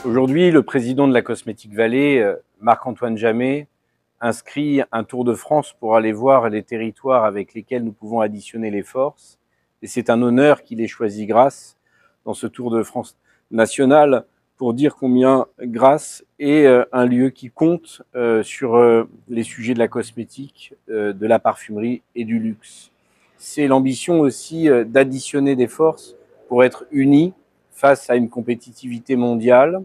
Aujourd'hui, le président de la Cosmétique Vallée, Marc-Antoine Jamet, inscrit un tour de France pour aller voir les territoires avec lesquels nous pouvons additionner les forces. Et c'est un honneur qu'il ait choisi Grasse dans ce tour de France national pour dire combien Grasse est un lieu qui compte sur les sujets de la cosmétique, de la parfumerie et du luxe. C'est l'ambition aussi d'additionner des forces pour être unis face à une compétitivité mondiale,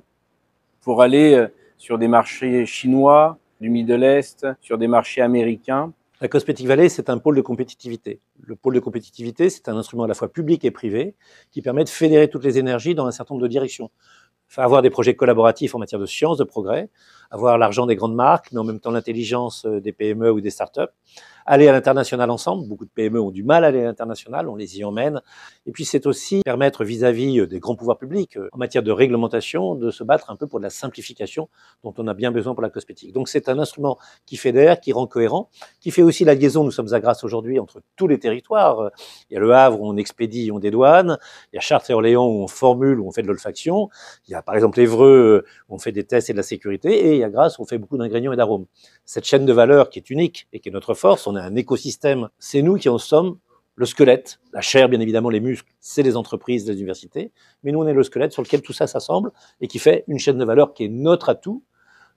pour aller sur des marchés chinois, du Middle East, sur des marchés américains. La Cosmétique Vallée, c'est un pôle de compétitivité. Le pôle de compétitivité, c'est un instrument à la fois public et privé qui permet de fédérer toutes les énergies dans un certain nombre de directions. Enfin, avoir des projets collaboratifs en matière de science, de progrès, avoir l'argent des grandes marques, mais en même temps l'intelligence des PME ou des startups, aller à l'international ensemble. Beaucoup de PME ont du mal à aller à l'international, on les y emmène. Et puis c'est aussi permettre vis-à-vis des grands pouvoirs publics, en matière de réglementation, de se battre un peu pour de la simplification dont on a bien besoin pour la cosmétique. Donc c'est un instrument qui fédère, qui rend cohérent, qui fait aussi la liaison, nous sommes à Grasse aujourd'hui, entre tous les territoires. Il y a le Havre où on expédie, on dédouane, il y a Chartres et Orléans où on formule, où on fait de l'olfaction, il y a par exemple Évreux où on fait des tests et de la sécurité, et il y a Grasse où on fait beaucoup d'ingrédients et d'arômes. Cette chaîne de valeur qui est unique et qui est notre force, on a un écosystème, c'est nous qui en sommes le squelette, la chair bien évidemment, les muscles, c'est les entreprises, les universités, mais nous on est le squelette sur lequel tout ça s'assemble et qui fait une chaîne de valeur qui est notre atout,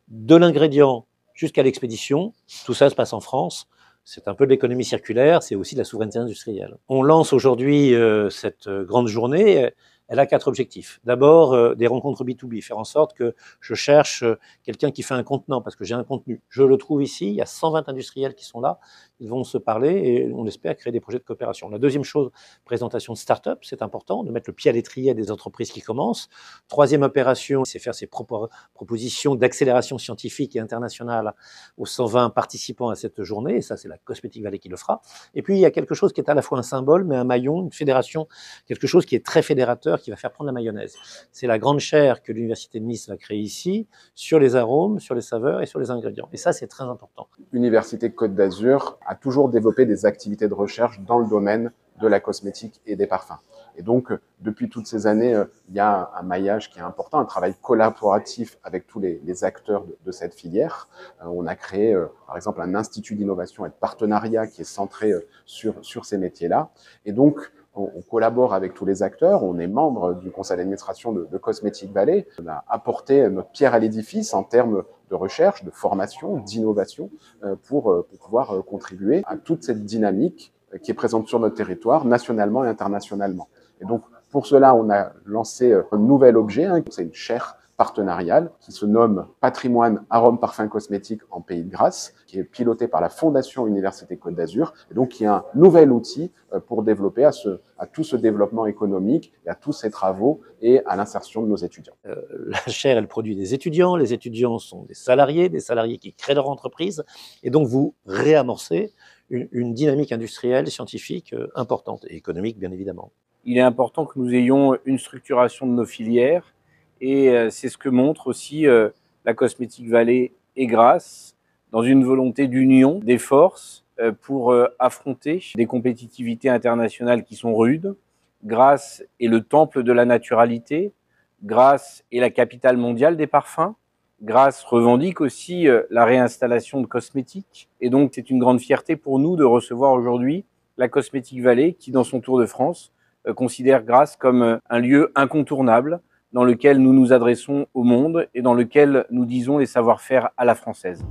de l'ingrédient jusqu'à l'expédition, tout ça se passe en France. C'est un peu de l'économie circulaire, c'est aussi de la souveraineté industrielle. On lance aujourd'hui cette grande journée. Elle a 4 objectifs. D'abord, des rencontres B2B, faire en sorte que je cherche quelqu'un qui fait un contenant, parce que j'ai un contenu. Je le trouve ici, il y a 120 industriels qui sont là, ils vont se parler et on espère créer des projets de coopération. La deuxième chose, présentation de start-up, c'est important, de mettre le pied à l'étrier des entreprises qui commencent. Troisième opération, c'est faire ses propositions d'accélération scientifique et internationale aux 120 participants à cette journée, et ça c'est la Cosmétique Vallée qui le fera. Et puis il y a quelque chose qui est à la fois un symbole, mais un maillon, une fédération, quelque chose qui est très fédérateur, qui va faire prendre la mayonnaise. C'est la grande chaire que l'Université de Nice va créer ici, sur les arômes, sur les saveurs et sur les ingrédients. Et ça, c'est très important. L'Université Côte d'Azur a toujours développé des activités de recherche dans le domaine de la cosmétique et des parfums. Et donc, depuis toutes ces années, il y a un maillage qui est important, un travail collaboratif avec tous les acteurs de cette filière. On a créé, par exemple, un institut d'innovation et de partenariat qui est centré sur ces métiers-là. Et donc, on collabore avec tous les acteurs, on est membre du conseil d'administration de Cosmétique Vallée. On a apporté notre pierre à l'édifice en termes de recherche, de formation, d'innovation pour pouvoir contribuer à toute cette dynamique qui est présente sur notre territoire, nationalement et internationalement. Et donc, pour cela, on a lancé un nouvel objet, c'est une chaire partenariale qui se nomme Patrimoine Arômes Parfums Cosmétiques en Pays de Grasse, qui est pilotée par la Fondation Université Côte d'Azur, et donc qui est un nouvel outil pour développer à tout ce développement économique et à tous ces travaux et à l'insertion de nos étudiants. La chaire, elle produit des étudiants, les étudiants sont des salariés qui créent leur entreprise, et donc vous réamorcez une dynamique industrielle, scientifique importante, et économique bien évidemment. Il est important que nous ayons une structuration de nos filières, et c'est ce que montre aussi la Cosmétique Vallée et Grasse, dans une volonté d'union des forces pour affronter des compétitivités internationales qui sont rudes. Grasse est le temple de la naturalité, Grasse est la capitale mondiale des parfums, Grasse revendique aussi la réinstallation de cosmétiques, et donc c'est une grande fierté pour nous de recevoir aujourd'hui la Cosmétique Vallée qui, dans son tour de France, considère Grasse comme un lieu incontournable dans lequel nous nous adressons au monde et dans lequel nous disons les savoir-faire à la française.